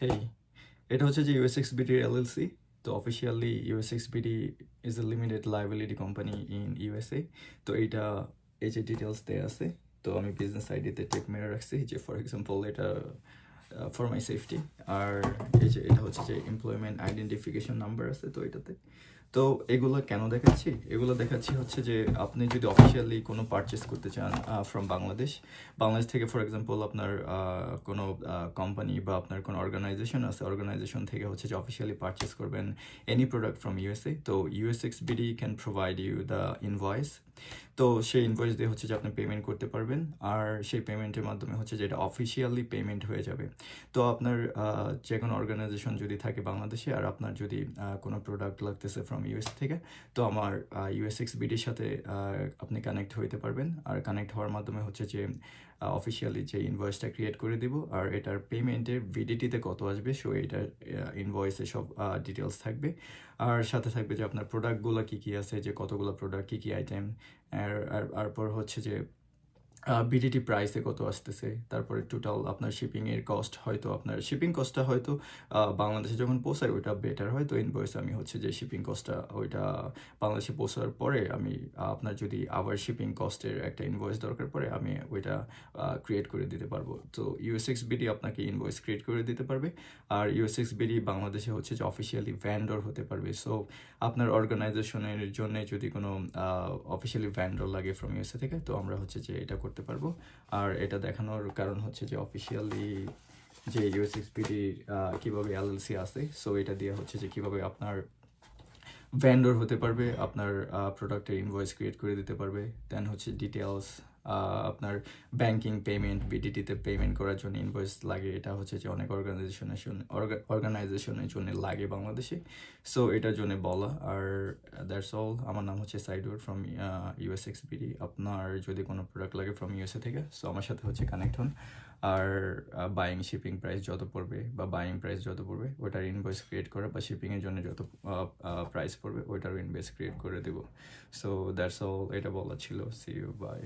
হেই, এটা হচ্ছে যে USXBD LLC। তো officially USXBD is a limited liability company in USA। তো এইটা এই যে ডিটেলস দেয়া আছে, তো আমি বিজনেস আইডিতে টেক মেরে রাখছি যে ফর এক্সাম্পল এটা ফর মাই সেফটি। আর এই যে এটা হচ্ছে যে এমপ্লয়মেন্ট আইডেন্টিফিকেশন নাম্বার আছে তো এটাতে। তো এগুলো কেন দেখাচ্ছি? এগুলো দেখাচ্ছি হচ্ছে যে আপনি যদি অফিসিয়ালি কোনো পারচেস করতে চান ফ্রম বাংলাদেশ থেকে ফর এক্সাম্পল আপনার কোনো কোম্পানি বা আপনার কোনো অর্গানাইজেশন আছে, অর্গানাইজেশন থেকে হচ্ছে যে অফিসিয়ালি পারচেস করবেন এনি প্রোডাক্ট ফ্রম USA, তো USXBD can provide you the invoice. তো সেই ইনভয়েস দিয়ে হচ্ছে যে আপনি পেমেন্ট করতে পারবেন, আর সেই পেমেন্টের মাধ্যমে হচ্ছে যে এটা অফিসিয়ালি পেমেন্ট হয়ে যাবে। তো আপনার যে কোনো অর্গানাইজেশন যদি থাকে বাংলাদেশে আর আপনার যদি কোনো প্রোডাক্ট লাগতেছে ফ্রম US থেকে, তো আমার USXBDর সাথে আপনি কানেক্ট হইতে পারবেন। আর কানেক্ট হওয়ার মাধ্যমে হচ্ছে যে অফিসিয়ালি যে ইনভয়েসটা ক্রিয়েট করে দিব, আর এটার পেমেন্টের ভিডিটিতে কত আসবে সো এটার ইনভয়েসে সব ডিটেলস থাকবে। আর সাথে থাকবে যে আপনার প্রোডাক্টগুলো কী কী আছে, যে কতগুলো প্রোডাক্ট কী কী আইটেম, আর পর হচ্ছে যে বিডিটি প্রাইসে কত আসতেছে, তারপরে টোটাল আপনার শিপিংয়ের কস্ট, হয়তো আপনার শিপিং কস্টটা হয়তো বাংলাদেশে যখন পৌঁছায় ওইটা বেটার হয়। তো ইনভয়েস আমি হচ্ছে যে শিপিং কস্টটা ওইটা বাংলাদেশে পৌঁছার পরে আমি আপনার যদি আবার শিপিং কস্টের একটা ইনভয়েস দরকার পড়ে আমি ওইটা ক্রিয়েট করে দিতে পারবো। তো USXBD আপনাকে ইনভয়েস ক্রিয়েট করে দিতে পারবে। আর USXBD বাংলাদেশে হচ্ছে যে অফিসিয়ালি ভ্যান্ডর হতে পারবে। সো আপনার অর্গানাইজেশনের জন্য যদি কোনো অফিসিয়ালি ভ্যান্ডর লাগে ফ্রম USA থেকে, তো আমরা হচ্ছে যে এটা করতে পারবো। আর এটা দেখানোর কারণ হচ্ছে যে অফিসিয়ালি যে USXBD কীভাবে LLC আছে, সো এটা দিয়ে হচ্ছে যে কীভাবে আপনার ভ্যান্ডর হতে পারবে, আপনার প্রোডাক্টের ইনভয়েস ক্রিয়েট করে দিতে পারবে। দেন হচ্ছে ডিটেলস আপনার ব্যাংকিং পেমেন্ট, বিডিটিতে পেমেন্ট করার জন্য ইনভয়েস লাগে, এটা হচ্ছে যে অনেক অর্গানাইজেশনের জন্য লাগে বাংলাদেশে। সো এটার জন্য বলা। আর দ্যাটস অল। আমার নাম হচ্ছে সাইডুর ফ্রম USXBD। আপনার যদি কোনো প্রোডাক্ট লাগে ফ্রম USA থেকে, সো আমার সাথে হচ্ছে কানেক্ট হন। আর বাইং শিপিং প্রাইস যত পড়বে বা বাইং প্রাইস যত পড়বে ওটার ইনভয়েস ক্রিয়েট করা, বা শিপিংয়ের জন্য যত প্রাইস পড়বে ওইটার ইনভয়েস ক্রিয়েট করে দেবো। সো দ্যাটস অল, এটা বলা ছিল। See you, by.